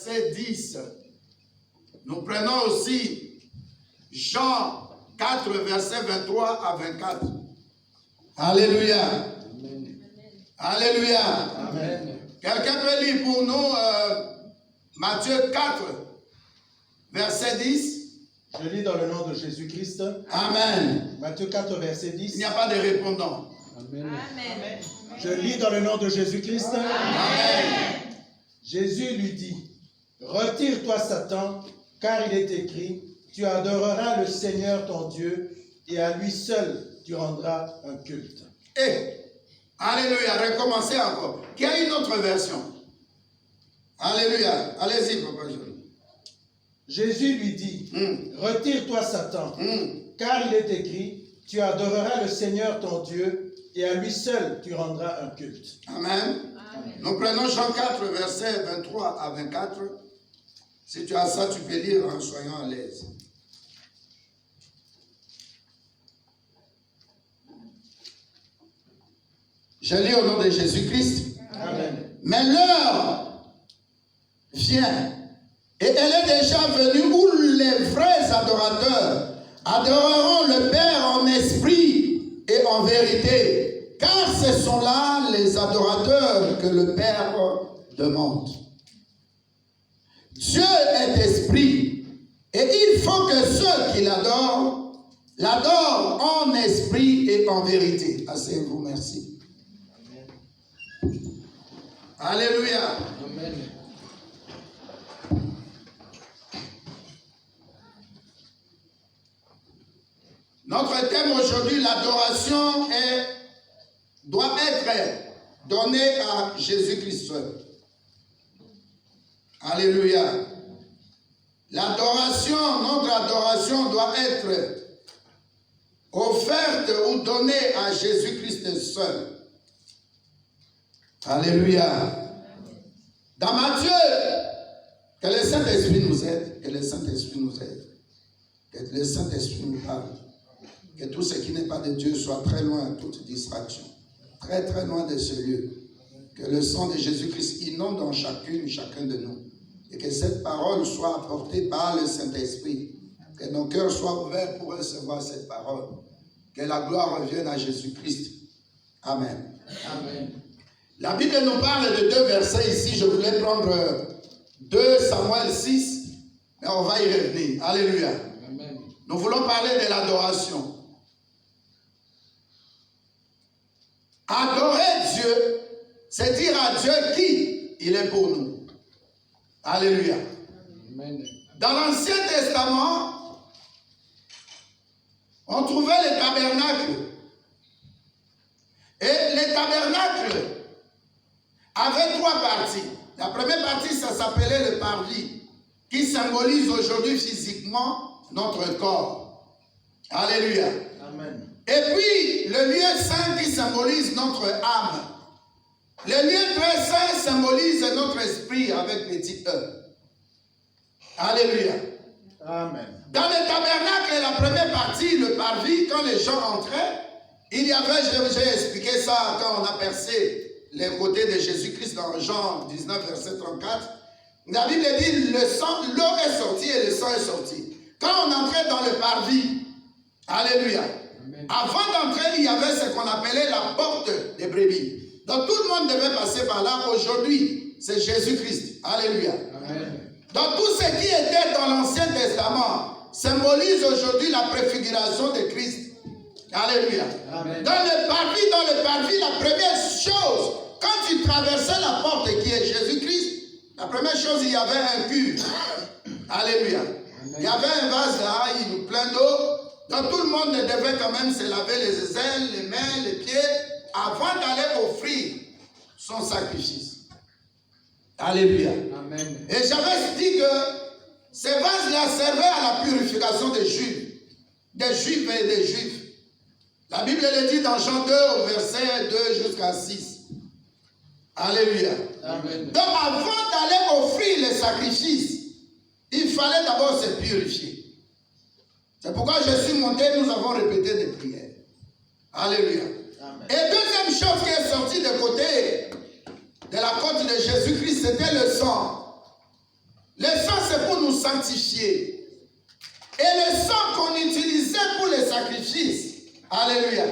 verset 10. Nous prenons aussi Jean 4, verset 23 à 24. Alléluia. Amen. Alléluia. Amen. Quelqu'un peut lire pour nous Matthieu 4, verset 10. Je lis dans le nom de Jésus-Christ. Amen. Matthieu 4, verset Il 10. n'y a pas de répondant. Amen. Amen. Je lis dans le nom de Jésus-Christ. Amen. Jésus lui dit, retire-toi Satan, car il est écrit, tu adoreras le Seigneur ton Dieu, et à lui seul tu rendras un culte. Et, alléluia, recommencez encore. Qui a une autre version? Alléluia. Allez-y, papa. Jésus lui dit, retire-toi Satan, car il est écrit, tu adoreras le Seigneur ton Dieu, et à lui seul tu rendras un culte. Amen. Amen. Nous prenons Jean 4, versets 23 à 24. Si tu as ça, tu peux lire en soyant à l'aise. Je lis au nom de Jésus-Christ. Amen. Mais l'heure vient, et elle est déjà venue où les vrais adorateurs adoreront le Père en esprit et en vérité, car ce sont là les adorateurs que le Père demande. Dieu est esprit, et il faut que ceux qui l'adorent, l'adorent en esprit et en vérité. Asseyez-vous, merci. Alléluia. Amen. Notre thème aujourd'hui, l'adoration doit être donnée à Jésus-Christ seul. Alléluia. L'adoration, notre adoration doit être offerte ou donnée à Jésus-Christ seul. Alléluia. Dans Matthieu, que le Saint-Esprit nous aide, que le Saint-Esprit nous aide, que le Saint-Esprit nous parle, que tout ce qui n'est pas de Dieu soit très loin de toute distraction, très très loin de ce lieu, que le sang de Jésus-Christ inonde en chacun de nous, et que cette parole soit apportée par le Saint-Esprit, que nos cœurs soient ouverts pour recevoir cette parole, que la gloire revienne à Jésus-Christ. Amen. Amen. La Bible nous parle de deux versets ici. Je voulais prendre 2 Samuel 6, mais on va y revenir. Alléluia. Amen. Nous voulons parler de l'adoration. Adorer Dieu, c'est dire à Dieu qui il est pour nous. Alléluia. Amen. Dans l'Ancien Testament, on trouvait les tabernacles. Et les tabernacles avaient 3 parties. La première partie, ça s'appelait le parvis, qui symbolise aujourd'hui physiquement notre corps. Alléluia. Amen. Et puis, le lieu saint qui symbolise notre âme. Le lieu très saint symbolise notre esprit avec petit e. Alléluia. Amen. Dans le tabernacle, la première partie, le parvis, quand les gens entraient, il y avait, j'ai expliqué ça quand on a percé les côtés de Jésus-Christ dans Jean 19, verset 34. La Bible dit, l'eau est sortie et le sang est sorti. Quand on entrait dans le parvis, alléluia, Amen. avant d'entrer, il y avait ce qu'on appelait la porte des brebis. Donc tout le monde devait passer par là. Aujourd'hui, c'est Jésus-Christ. Alléluia. Amen. Donc tout ce qui était dans l'Ancien Testament symbolise aujourd'hui la préfiguration de Christ. Alléluia. Amen. Dans le parvis, la première chose, quand tu traversais la porte qui est Jésus-Christ, la première chose, il y avait un cuve. Alléluia. Amen. Il y avait un vase là, plein d'eau. Donc tout le monde devait quand même se laver les ailes, les mains, les pieds, avant d'aller offrir son sacrifice. Alléluia. Amen. Et j'avais dit que ces vases-là servaient à la purification des Juifs et des Juifs. La Bible le dit dans Jean 2 au verset 2 jusqu'à 6. Alléluia. Amen. Donc avant d'aller offrir les sacrifices, il fallait d'abord se purifier. C'est pourquoi je suis monté, nous avons répété des prières. Alléluia. Amen. Et deuxième chose qui est sortie de côté de la côte de Jésus-Christ, c'était le sang. sanctifier. Et le sang qu'on utilisait pour les sacrifices, alléluia,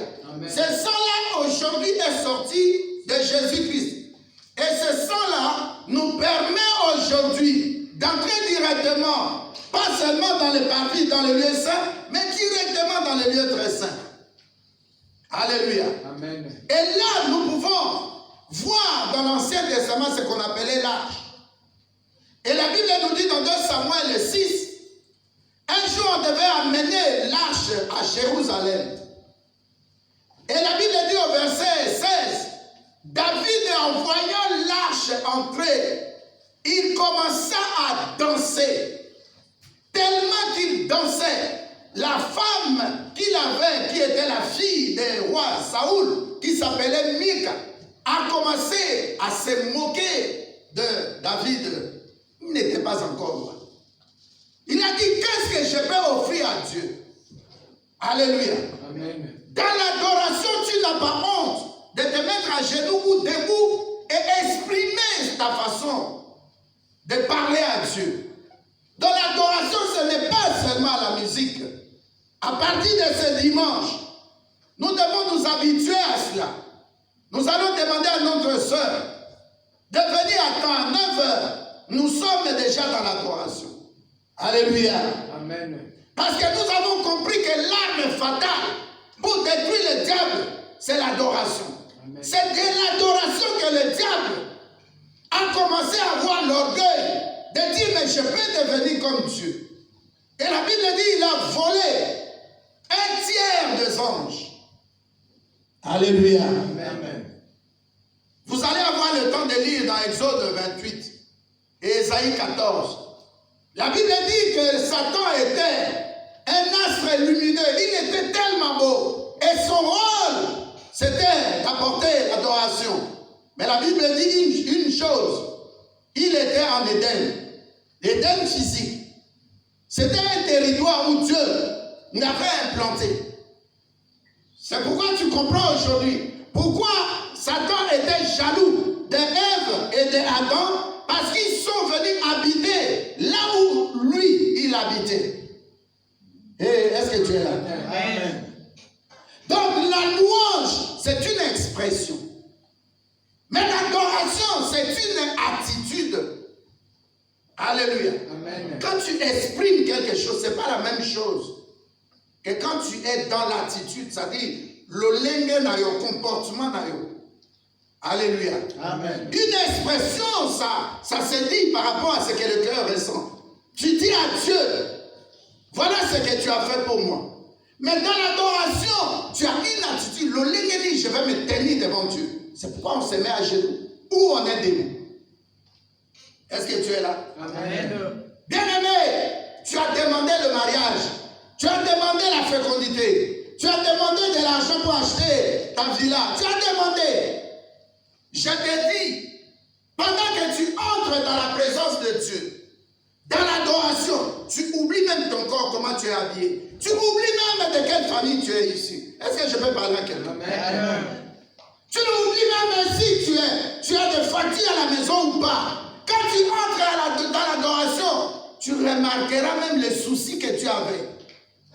ce sang-là aujourd'hui est sorti de Jésus-Christ. Et ce sang-là nous permet aujourd'hui d'entrer directement, pas seulement dans les parvis, dans le lieu saint, mais directement dans le lieu très saint. Alléluia. Amen. Et là, nous pouvons voir dans l'Ancien Testament ce qu'on appelait l'arche. Et la Bible nous dit dans 2 Samuel 6, un jour on devait amener l'arche à Jérusalem. Et la Bible dit au verset 16, David, en voyant l'arche entrer, il commença à danser. Tellement qu'il dansait, la femme qu'il avait, qui était la fille du roi Saoul, qui s'appelait Mika, a commencé à se moquer de David. Il n'était pas encore roi. Il a dit, qu'est-ce que je peux offrir à Dieu? Alléluia. Amen. Dans l'adoration, tu n'as pas honte de te mettre à genoux ou debout et exprimer ta façon de parler à Dieu. Dans l'adoration, ce n'est pas seulement la musique. À partir de ce dimanche, nous devons nous habituer à cela. Nous allons demander à notre soeur de venir à 9h. Nous sommes déjà dans l'adoration. Alléluia. Amen. Parce que nous avons compris que l'arme fatale pour détruire le diable, c'est l'adoration. C'est de l'adoration que le diable a commencé à avoir l'orgueil de dire, mais je peux devenir comme Dieu. Et la Bible dit, il a volé un tiers des anges. Alléluia. Amen. Vous allez avoir le temps de lire dans Exode 28 et Ésaïe 14. La Bible dit que Satan était un astre lumineux. Il était tellement beau. Et son rôle, c'était d'apporter l'adoration. Mais la Bible dit une chose. Il était en Éden. L'Éden physique. C'était un territoire où Dieu l'avait implanté. C'est pourquoi tu comprends aujourd'hui pourquoi Satan était jaloux d'Ève et d'Adam, parce qu'ils sont venus habiter là où lui, il habitait. Et est-ce que tu es là? Amen. Donc la louange, c'est une expression. Mais l'adoration, c'est une attitude. Alléluia. Amen. Quand tu exprimes quelque chose, ce n'est pas la même chose que quand tu es dans l'attitude, c'est-à-dire le lenge na yo, comportement na yo. Alléluia. Amen. Une expression, ça se dit par rapport à ce que le cœur ressent. Tu dis à Dieu, voilà ce que tu as fait pour moi. Mais dans l'adoration, tu as une attitude. Le lenge dit, je vais me tenir devant Dieu. C'est pourquoi on se met à genoux. Ou on est debout. Est-ce que tu es là? Amen. Bien-aimé, tu as demandé le mariage. Tu as demandé la fécondité. Tu as demandé de l'argent pour acheter ta villa. Tu as demandé. Je te dis, pendant que tu entres dans la présence de Dieu, dans l'adoration, tu oublies même ton corps, comment tu es habillé. Tu oublies même de quelle famille tu es ici. Est-ce que je peux parler à quelqu'un? Amen. Tu n'oublies même si tu as des factures à la maison ou pas. Quand tu entres dans l'adoration, tu remarqueras même les soucis que tu avais.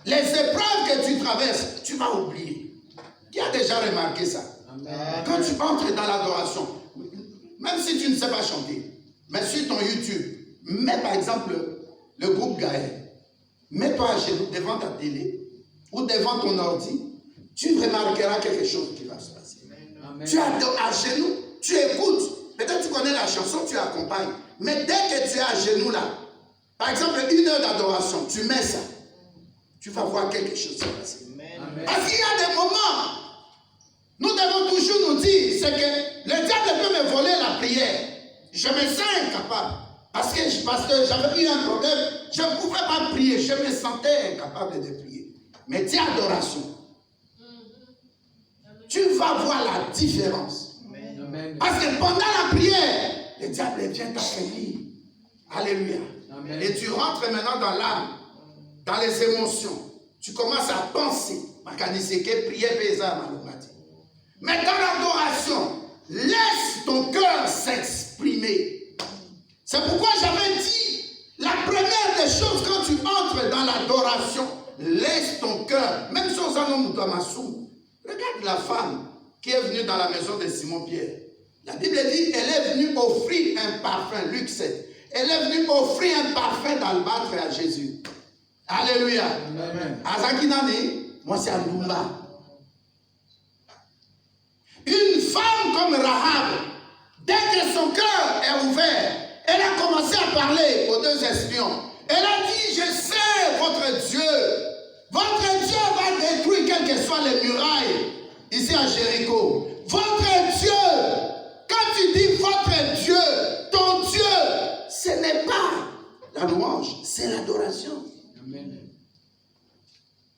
Les épreuves que tu traverses, tu vas oublier. Qui a déjà remarqué ça? Amen. Quand tu entres dans l'adoration, même si tu ne sais pas chanter, mais sur ton YouTube, mets par exemple le groupe Gaël. Mets-toi à genoux devant ta télé ou devant ton ordi, tu remarqueras quelque chose qui va se passer. Amen. Tu es à genoux, tu écoutes. Peut-être tu connais la chanson, tu accompagnes. Mais dès que tu es à genoux là, par exemple 1 heure d'adoration, tu mets ça. Tu vas voir quelque chose se passer. Amen. Parce qu'il y a des moments, nous devons toujours nous dire, c'est que le diable peut me voler la prière. Je me sens incapable. Parce que j'avais eu un problème, je ne pouvais pas prier, je me sentais incapable de prier. Mais dis adoration. Tu vas voir la différence. Amen. Parce que pendant la prière, le diable vient t'affaiblir. Alléluia. Amen. Et tu rentres maintenant dans l'âme, dans les émotions. Tu commences à penser. Mais dans l'adoration, laisse ton cœur s'exprimer. C'est pourquoi j'avais dit, la première des l'adoration, laisse ton cœur, même si on a un homme Damassou. Regarde la femme qui est venue dans la maison de Simon-Pierre. La Bible dit, elle est venue offrir un parfum, Luc 7. Elle est venue offrir un parfum d'albâtre à Jésus. Alléluia. Amen. Azakinani, moi c'est Andoumba. Une femme comme Rahab, dès que son cœur est ouvert, elle a commencé à parler aux deux espions. Elle a dit, je sais votre Dieu. Votre Dieu va détruire quelles que soient les murailles ici à Jéricho. Votre Dieu, quand tu dis votre Dieu, ton Dieu, ce n'est pas la louange, c'est l'adoration. Amen.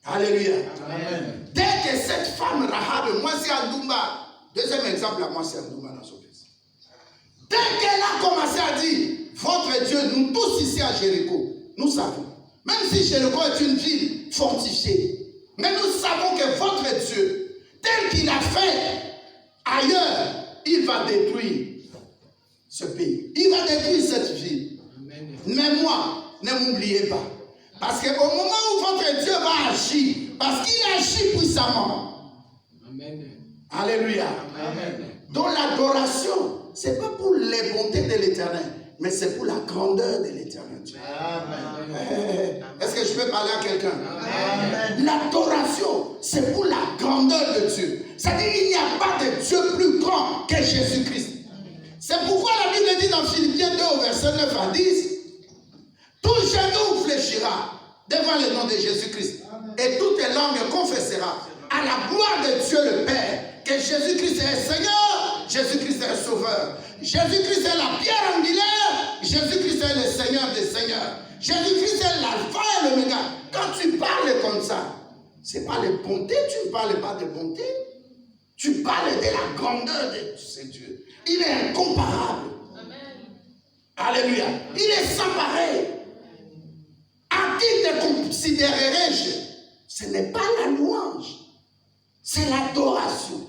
Alléluia. Amen. Dès que cette femme Rahab, moi c'est Andoumba. Deuxième exemple, là, moi c'est Andoumba dans son fils. Dès qu'elle a commencé à dire, votre Dieu, nous tous ici à Jéricho, nous savons. Même si Jéricho est une ville fortifiée, mais nous savons que votre Dieu, tel qu'il a fait ailleurs, il va détruire ce pays. Il va détruire cette ville. Amen. Mais moi, ne m'oubliez pas. Parce qu'au moment où votre Dieu va agir, parce qu'il agit puissamment. Amen. Alléluia. Amen. Donc l'adoration, ce n'est pas pour les bontés de l'Éternel, mais c'est pour la grandeur de l'Éternel Dieu. Amen. Est-ce que je peux parler à quelqu'un? L'adoration, c'est pour la grandeur de Dieu. C'est-à-dire qu'il n'y a pas de Dieu plus grand que Jésus-Christ. C'est pourquoi la Bible dit dans Philippiens 2 au verset 9 à 10, tout genou fléchira devant le nom de Jésus-Christ et toute langue confessera à la gloire de Dieu le Père que Jésus-Christ est Seigneur, Jésus-Christ est Sauveur, Jésus-Christ est la pierre angulaire, Jésus-Christ est le Seigneur des Seigneurs, Jésus-Christ est l'alpha et l'oméga. Quand tu parles comme ça, ce n'est pas les bontés, tu ne parles pas de bonté, tu parles de la grandeur de ce Dieu. Il est incomparable. Amen. Alléluia. Il est sans pareil. À qui te considérerais-je? Ce n'est pas la louange, c'est l'adoration.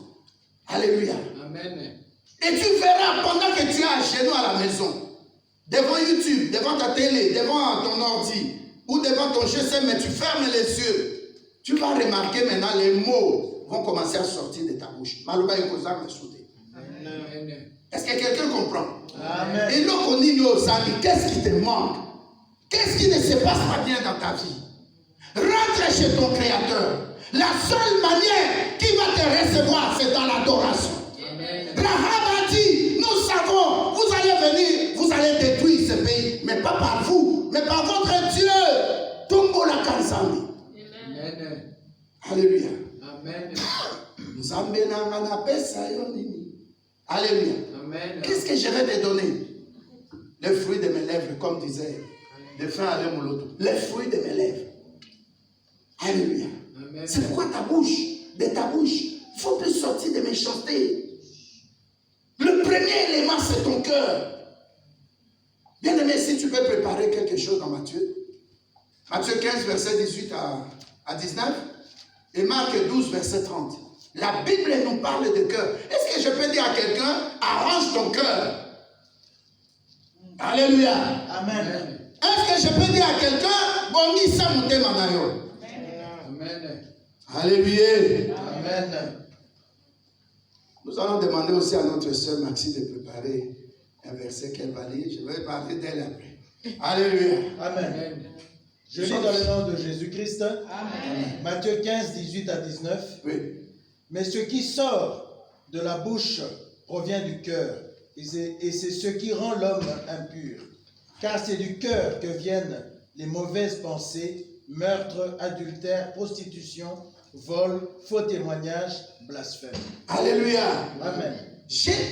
Alléluia. Amen. Et tu verras pendant que tu es à genoux à la maison, devant YouTube, devant ta télé, devant ton ordi, ou devant ton GSM, mais tu fermes les yeux, tu vas remarquer maintenant les mots vont commencer à sortir de ta bouche. Est-ce que quelqu'un comprend? Amen. Et donc on dit aux amis, qu'est-ce qui te manque? Qu'est-ce qui ne se passe pas bien dans ta vie? Rentre chez ton Créateur. La seule manière qui va te recevoir, c'est dans l'adoration. Rahab a dit, nous savons, vous allez venir, vous allez détruire ce pays, mais pas par vous, mais par votre Dieu. Tombo la Kanzambi. Amen. Alléluia. Amen. Alléluia. Amen. Qu'est-ce que je vais te donner? Les fruits de mes lèvres, comme disait le frère Alain Mouloto. Les fruits de mes lèvres. Alléluia. C'est pourquoi de ta bouche, il ne faut plus sortir de méchanceté. Le premier élément, c'est ton cœur. Bien aimé, si tu peux préparer quelque chose dans Matthieu. Matthieu 15, verset 18 à 19. Et Marc 12, verset 30. La Bible nous parle de cœur. Est-ce que je peux dire à quelqu'un, arrange ton cœur? Alléluia. Amen. Est-ce que je peux dire à quelqu'un, boni sa monte manayo? Amen. Alléluia. Amen. Nous allons demander aussi à notre sœur Maxime de préparer un verset qu'elle va lire. Je vais parler d'elle après. Alléluia. Amen. Je lis dans le nom de Jésus-Christ. Amen. Matthieu 15, 18 à 19. Oui. Mais ce qui sort de la bouche provient du cœur, et c'est ce qui rend l'homme impur. Car c'est du cœur que viennent les mauvaises pensées, meurtre, adultère, prostitution, vol, faux témoignage, blasphème. Alléluia. Amen.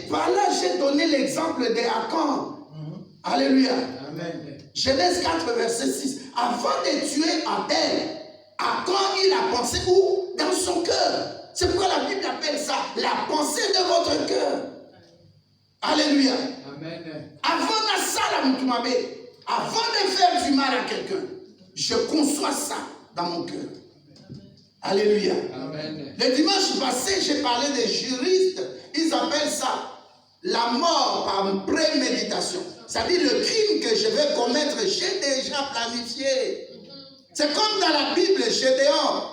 Par là, j'ai donné l'exemple d'Akan. Alléluia. Amen. Genèse 4, verset 6. Avant de tuer Abel, Akan, il a pensé où? Dans son cœur. C'est pourquoi la Bible appelle ça la pensée de votre cœur. Alléluia. Amen. Avant de faire du mal à quelqu'un, je conçois ça dans mon cœur. Alléluia. Amen. Le dimanche passé, j'ai parlé des juristes. Ils appellent ça la mort par préméditation. C'est-à-dire le crime que je vais commettre, j'ai déjà planifié. C'est comme dans la Bible, Gédéon.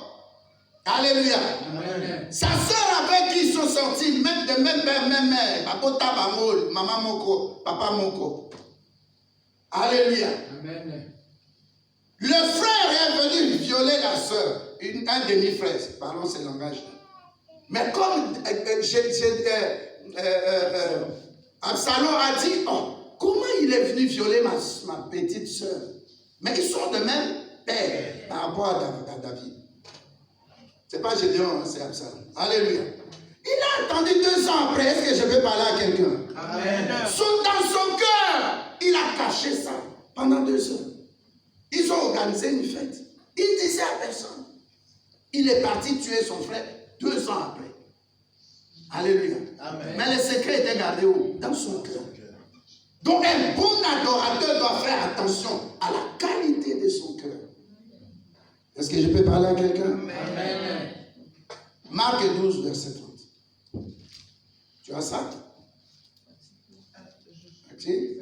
Alléluia. Amen. Sa sœur avec qui ils sont sortis, même de même père, même mère. Papa Tabamol, maman Moko, papa Moko. Alléluia. Amen. Le frère est venu violer la sœur, un demi-frère, parlons ce langage. Mais comme Absalom a dit, oh, comment il est venu violer ma petite sœur? Mais ils sont de même père par rapport à David. C'est pas Gédéon, hein, c'est Absalom. Alléluia. Il a attendu 2 ans après. Est-ce que je peux parler à quelqu'un? Amen. Dans son cœur, il a caché ça pendant 2 ans. Ils ont organisé une fête. Il disait à personne. Il est parti tuer son frère 2 ans après. Alléluia. Amen. Mais le secret était gardé où? Dans son cœur. Donc un bon adorateur doit faire attention à la qualité de son cœur. Est-ce que je peux parler à quelqu'un? Amen. Marc 12, verset 30. Tu as ça? Okay.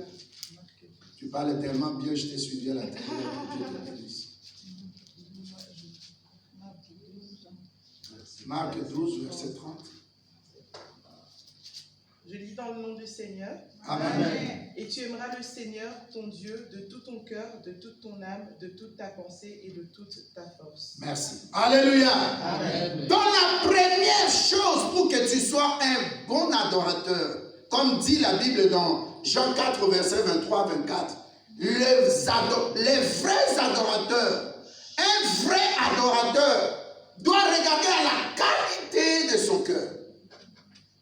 Tu parles tellement bien, je t'ai suivi à la télé. Marc 12, verset 30. Je lis dans le nom du Seigneur. Amen. Et tu aimeras le Seigneur, ton Dieu, de tout ton cœur, de toute ton âme, de toute ta pensée et de toute ta force. Merci. Alléluia. Amen. Donc la première chose pour que tu sois un bon adorateur, comme dit la Bible dans Jean 4, verset 23-24, les vrais adorateurs, un vrai adorateur doit regarder à la qualité de son cœur.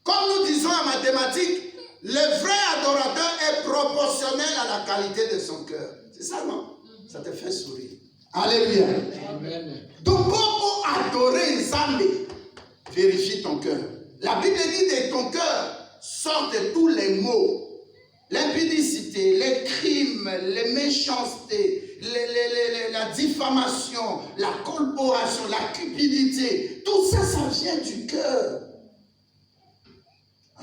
Comme nous disons en mathématiques, le vrai adorateur est proportionnel à la qualité de son cœur. C'est ça, non? Ça te fait sourire. Alléluia. Amen. Donc, pour adorer Nzambe, vérifie ton cœur. La Bible dit de ton cœur sortent tous les maux, l'impudicité, les crimes, les méchancetés, la diffamation, la corporation, la cupidité. Tout ça, ça vient du cœur.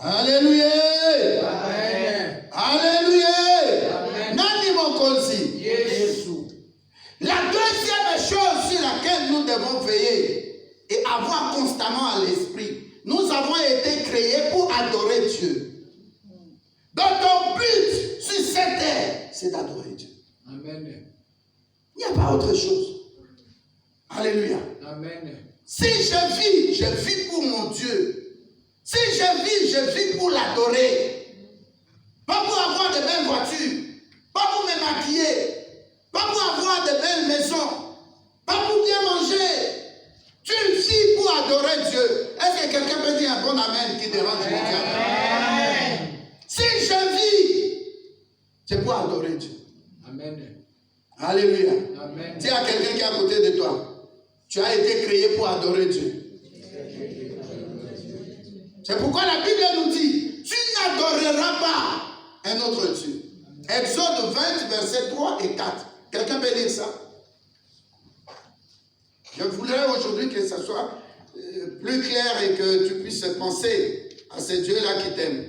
Alléluia. Amen. Alléluia. Amen. Nani mokonzi. Yes. La deuxième chose sur laquelle nous devons veiller et avoir constamment à l'esprit, nous avons été créés pour adorer Dieu. Donc ton but sur cette terre, c'est d'adorer Dieu. Amen. Il n'y a pas autre chose. Alléluia. Amen. Si je vis pour mon Dieu. Si je vis pour l'adorer. Pas pour avoir de belles voitures. Pas pour me maquiller. Pas pour avoir de belles maisons. Pas pour bien manger. Tu vis pour adorer Dieu. Est-ce que quelqu'un peut dire un bon amen qui dérange mon Dieu? Amen. Si je vis, c'est pour adorer Dieu. Amen. Alléluia. Amen. Dis à quelqu'un qui est à côté de toi, tu as été créé pour adorer Dieu. C'est pourquoi la Bible nous dit, tu n'adoreras pas un autre Dieu. Exode 20, versets 3 et 4. Quelqu'un peut lire ça? Je voudrais aujourd'hui que ça soit plus clair et que tu puisses penser à ce Dieu-là qui t'aime.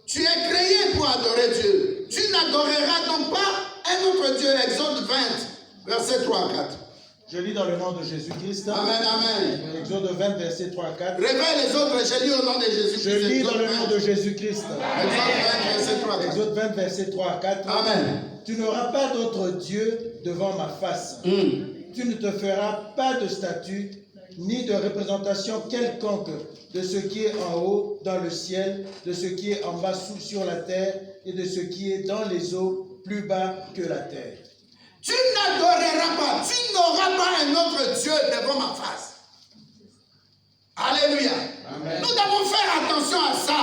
Tu es créé pour adorer Dieu. Tu n'adoreras donc pas un autre Dieu. Exode 20, versets 3 à 4. Je lis dans le nom de Jésus-Christ. Amen, amen. Exode 20, verset 3 à 4. Réveille les autres, je lis au nom de Jésus-Christ. Je lis dans le nom de Jésus-Christ. Exode 20, verset 3 à 4. Exode 20, verset 3 à 4. Amen. Tu n'auras pas d'autre Dieu devant ma face. Tu ne te feras pas de statue, ni de représentation quelconque de ce qui est en haut dans le ciel, de ce qui est en bas sur la terre, et de ce qui est dans les eaux plus bas que la terre. Tu n'adoreras pas, tu n'auras pas un autre Dieu devant ma face. Alléluia. Amen. Nous devons faire attention à ça.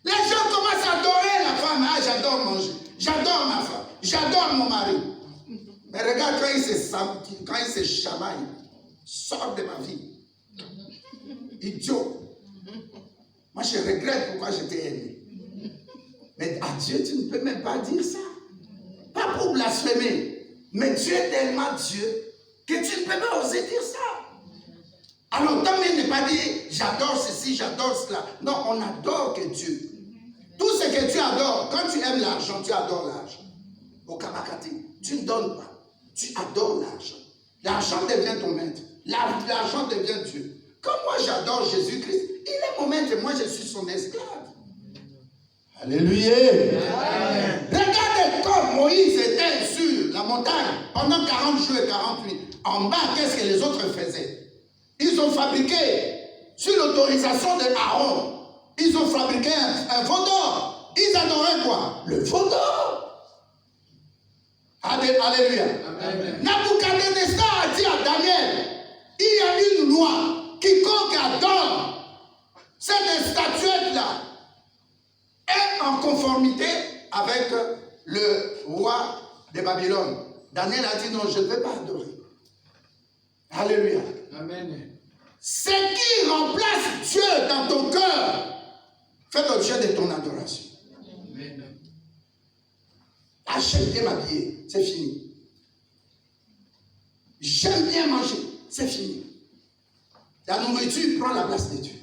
Les gens commencent à adorer la femme. Ah, j'adore manger. J'adore ma femme. J'adore mon mari. Mais regarde quand il se chamaille, sort de ma vie. Idiot. Moi, je regrette pourquoi j'étais aimé. Mais à Dieu, tu ne peux même pas dire ça. Pas pour blasphémer. Mais Dieu est tellement Dieu que tu ne peux pas oser dire ça. Alors, tant mieux ne pas dire j'adore ceci, j'adore cela. Non, on adore que Dieu. Tout ce que tu adores, quand tu aimes l'argent, tu adores l'argent. au Kabakati. Tu ne donnes pas. Tu adores l'argent. L'argent devient ton maître. L'argent devient Dieu. Comme moi j'adore Jésus-Christ, il est mon maître et moi je suis son esclave. Alléluia. Amen. Regardez comme Moïse était sur la montagne pendant 40 jours et 40 nuits. En bas, qu'est-ce que les autres faisaient? Ils ont fabriqué, sur l'autorisation de Aaron, ils ont fabriqué un veau d'or. Ils adoraient quoi? Le veau d'or. Alléluia. Nabuchodonosor a dit à Daniel, il y a une loi, quiconque adore cette statuette-là est en conformité avec le roi de Babylone. Daniel a dit non, je ne vais pas adorer. Alléluia. Amen. Ce qui remplace Dieu dans ton cœur fait l'objet de ton adoration. Amen. J'aime bien m'habiller, c'est fini. J'aime bien manger, c'est fini. La nourriture prend la place de Dieu.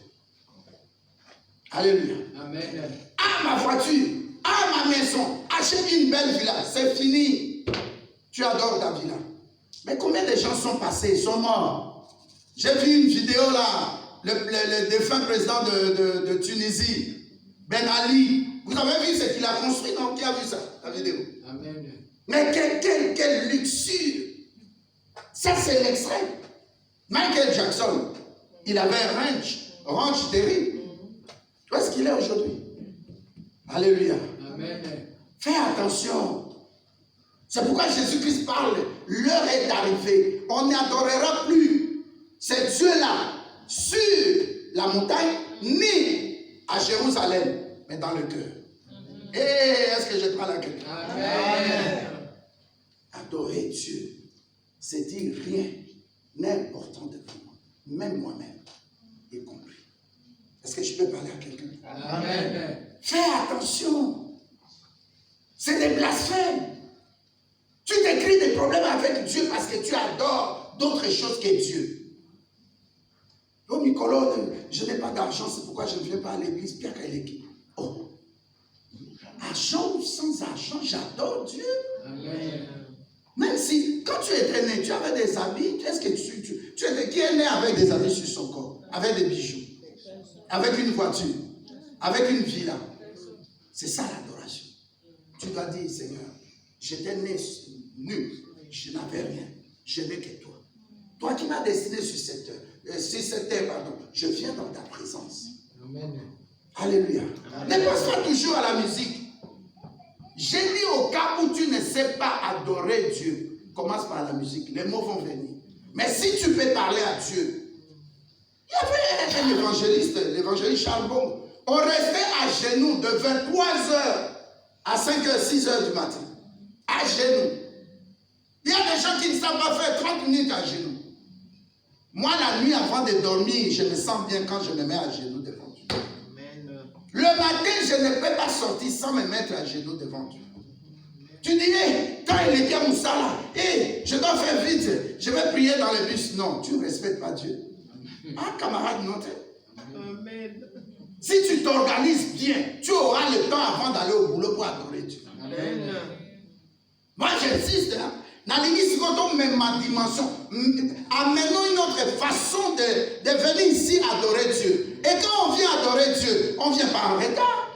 Alléluia. Amen. Ah, ma voiture, ah, ma maison, achète une belle villa, c'est fini. Tu adores ta villa. Mais combien de gens sont passés, ils sont morts? J'ai vu une vidéo là, le défunt président de Tunisie, Ben Ali. Vous avez vu ce qu'il a construit? Non, qui a vu ça, la vidéo? Amen. Mais quelle luxure! Ça, c'est l'extrême. Michael Jackson, il avait un ranch terrible. Où est-ce qu'il est aujourd'hui? Alléluia. Amen. Fais attention. C'est pourquoi Jésus-Christ parle. L'heure est arrivée. On n'adorera plus ces dieux-là sur la montagne, ni à Jérusalem, mais dans le cœur. Et est-ce que je parle à quelqu'un? Amen. Adorer Dieu, c'est dire rien n'est important devant moi, même moi-même, y compris. Est-ce que je peux parler à quelqu'un? Amen. Fais attention. C'est des blasphèmes. Tu t'écris des problèmes avec Dieu parce que tu adores d'autres choses que Dieu. Oh, Nicolas, je n'ai pas d'argent, c'est pourquoi je ne viens pas à l'église. Pierre Kaileki. Oh, argent ou sans argent, j'adore Dieu. Amen. Même si, quand tu étais né, tu avais des habits, est-ce que tu étais qui est né avec des habits sur son corps, avec des bijoux, avec une voiture, avec une villa? C'est ça l'adoration. Tu dois dire, Seigneur, j'étais né nu, je n'avais rien, je n'ai que toi. Toi qui m'as destiné sur cette terre, je viens dans ta présence. Amen. Alléluia. Ne pense pas toujours à la musique. J'ai dit au cas où tu ne sais pas adorer Dieu, commence par la musique, les mots vont venir. Mais si tu peux parler à Dieu, il y avait un évangéliste, l'évangéliste Charles Bon, on restait à genoux de 23h à 5h, 6h du matin. À genoux. Il y a des gens qui ne savent pas faire 30 minutes à genoux. Moi, la nuit, avant de dormir, je me sens bien quand je me mets à genoux devant Dieu. Amen. Le matin, je ne peux pas sortir sans me mettre à genoux devant Dieu. Tu dis, quand il était à Moussala, je dois faire vite, je vais prier dans le bus. Non, tu ne respectes pas Dieu. Ah, camarade, non. Amen. Si tu t'organises bien, tu auras le temps avant d'aller au boulot pour adorer Dieu. Amen. Moi, j'insiste, dans l'église, quand on met ma dimension, amenons une autre façon de venir ici adorer Dieu. Et quand on vient adorer Dieu, on ne vient pas en retard.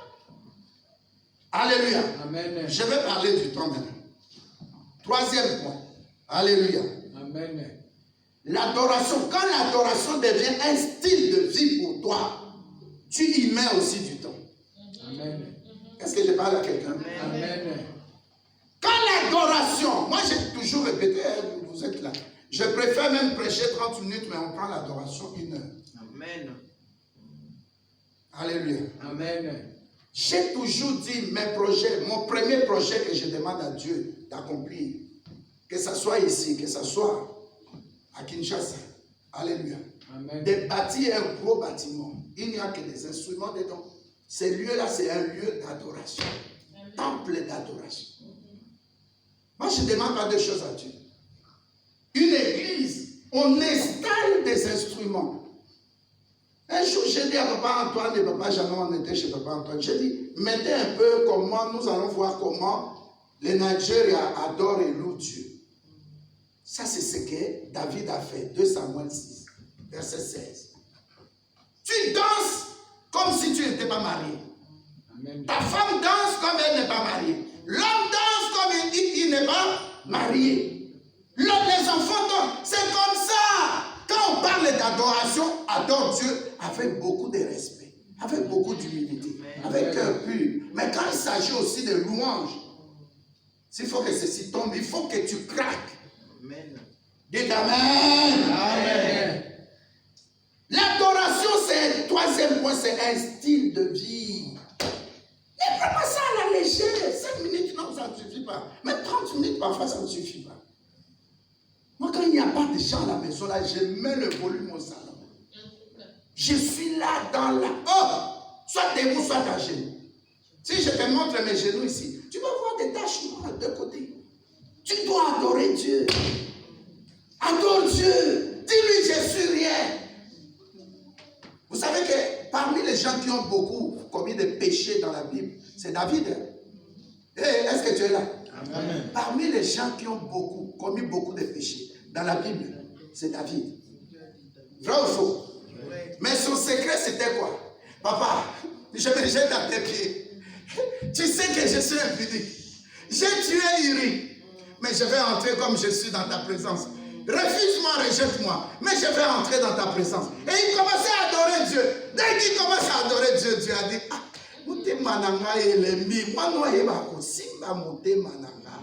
Alléluia. Amen. Je vais parler du temps maintenant. Troisième point. Alléluia. Amen. L'adoration. Quand l'adoration devient un style de vie pour toi, tu y mets aussi du temps. Amen. Est-ce que je parle à quelqu'un? Amen. Quand l'adoration, moi j'ai toujours répété, vous êtes là, je préfère même prêcher 30 minutes, mais on prend l'adoration 1 heure. Amen. Alléluia. Amen. J'ai toujours dit mes projets, mon premier projet que je demande à Dieu d'accomplir, que ce soit ici, que ce soit à Kinshasa. Alléluia. Amen. De bâtir un gros bâtiment. Il n'y a que des instruments dedans. Ce lieu-là, c'est un lieu d'adoration. Temple d'adoration. Moi, je ne demande pas de choses à Dieu. Une église, on installe des instruments. Un jour, j'ai dit à papa Antoine et papa Jean, on était chez papa Antoine, j'ai dit, mettez un peu comment, nous allons voir comment le Nigeria adore et loue Dieu. Ça, c'est ce que David a fait. 2 Samuel 6, verset 16. Tu danses comme si tu n'étais pas marié. Amen. Ta femme danse comme elle n'est pas mariée. L'homme danse comme il n'est pas marié. Les enfants dansent. C'est comme ça. Quand on parle d'adoration, adore Dieu avec beaucoup de respect, avec beaucoup d'humilité, avec cœur pur. Mais quand il s'agit aussi de louange, s'il faut que ceci tombe, il faut que tu craques. Amen. Dites Amen. Amen. L'adoration, c'est le troisième point, c'est un style de vie. Ne prends pas ça à la légère. 5 minutes, non, ça ne suffit pas. Même 30 minutes, parfois, ça ne suffit pas. Moi, quand il n'y a pas de gens à la maison, là, je mets le volume au salon. Je suis là dans la... Oh! Soit debout, soit à genoux. Si je te montre mes genoux ici, tu vas voir des taches noires de côté. Tu dois adorer Dieu. Adore Dieu. Dis-lui, je suis rien. Vous savez que parmi les gens qui ont beaucoup commis des péchés dans la Bible, c'est David. Est-ce que tu es là? Amen. Parmi les gens qui ont commis beaucoup de péchés dans la Bible, c'est David. Vrai ou faux? Mais son secret, c'était quoi? Papa, je me jette à tes pieds. Tu sais que je suis impudique. J'ai tué Uri. Mais je vais entrer comme je suis dans ta présence. Refuse-moi, rejette-moi. Mais je vais entrer dans ta présence. Et il commençait à adorer Dieu. Dès qu'il commence à adorer Dieu, Dieu a dit, ah,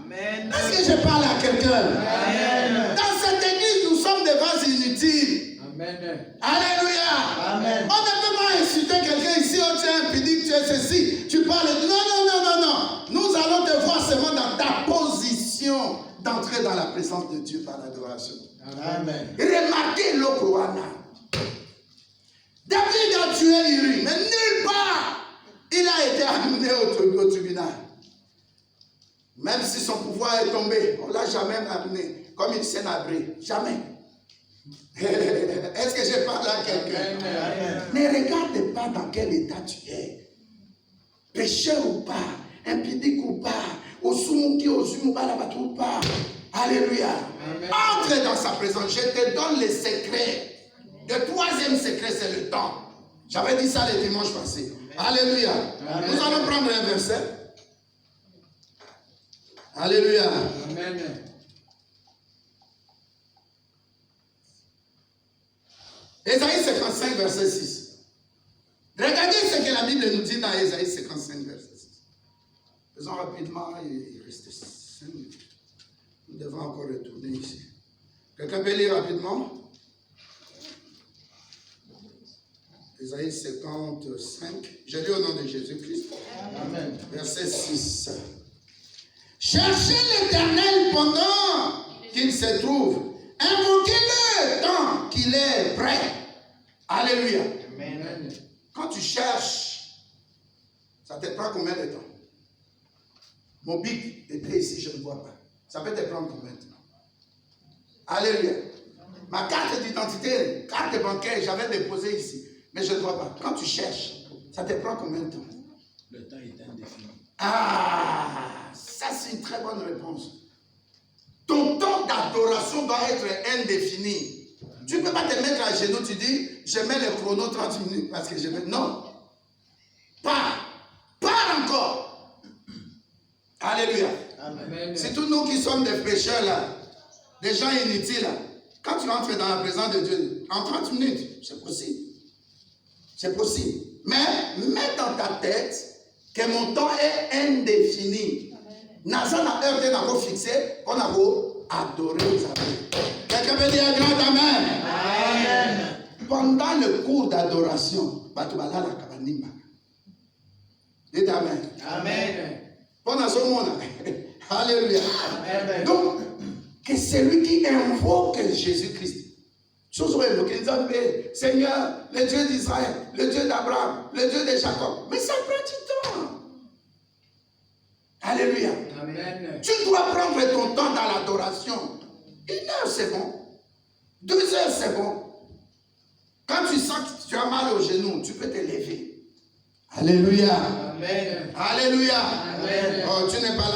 Amen. est-ce que je parle à quelqu'un? Amen. Dans cette église, nous sommes des vases inutiles. Amen. Alléluia. Amen. On ne peut pas insulter quelqu'un ici, oh, tu es impudique, tu es ceci, tu parles. Non. Nous allons te voir seulement dans ta position d'entrer dans la présence de Dieu par l'adoration. Amen. Remarquez l'Okroana. David a tué Uri, mais nulle part il a été amené au tribunal. Même si son pouvoir est tombé, on ne l'a jamais amené comme une sénabrée. Jamais. Est-ce que je parle à quelqu'un? Amen. Ne regarde pas dans quel état tu es. Pécheur ou pas, impudique ou pas, osumuki, osumubalabatou ou pas. Alléluia. Amen. Entre dans sa présence. Je te donne les secrets. Le troisième secret, c'est le temps. J'avais dit ça le dimanche passé. Alléluia. Amen. Nous allons prendre un verset. Alléluia. Amen. Ésaïe 55, verset 6. Regardez ce que la Bible nous dit dans Ésaïe 55, verset 6. Faisons rapidement, il reste 5 minutes. Nous devons encore retourner ici. Quelqu'un peut lire rapidement? Ésaïe 55. Je lis au nom de Jésus-Christ. Amen. Verset 6. Cherchez l'Éternel pendant qu'il se trouve. Invoquez-le tant qu'il est prêt. Alléluia. Amen. Quand tu cherches, ça te prend combien de temps? Mon bic était ici, je ne vois pas. Ça peut te prendre combien de temps? Alléluia. Ma carte d'identité, carte bancaire, j'avais déposé ici. Mais je ne vois pas. Quand tu cherches, ça te prend combien de temps? Le temps est indéfini. Ah, ça c'est une très bonne réponse. Ton temps d'adoration doit être indéfini. Tu ne peux pas te mettre à genoux, tu dis, je mets le chrono 30 minutes parce que je vais... Non. Pas encore. Alléluia. Amen. C'est tous nous qui sommes des pécheurs là, des gens inutiles là. Quand tu entres dans la présence de Dieu, en 30 minutes, c'est possible. C'est possible. Mais mets dans ta tête que mon temps est indéfini. Naza n'a heurté, n'a pas fixé, on a beau adorer aux amis. Quelqu'un peut dire un grand amen. Amen. Pendant le cours d'adoration, Batubala la kabanimba. Dites amen. Amen. Pendant ce moment-là. Alléluia. Amen. Donc, que celui qui invoque Jésus-Christ, Seigneur, le Dieu d'Israël, le Dieu d'Abraham, le Dieu de Jacob. Mais ça prend du temps. Alléluia. Amen. Tu dois prendre ton temps dans l'adoration. 1 heure, c'est bon. 2 heures, c'est bon. Quand tu sens que tu as mal au genou, tu peux te lever. Alléluia. Amen. Alléluia. Amen. Oh, tu n'es pas là.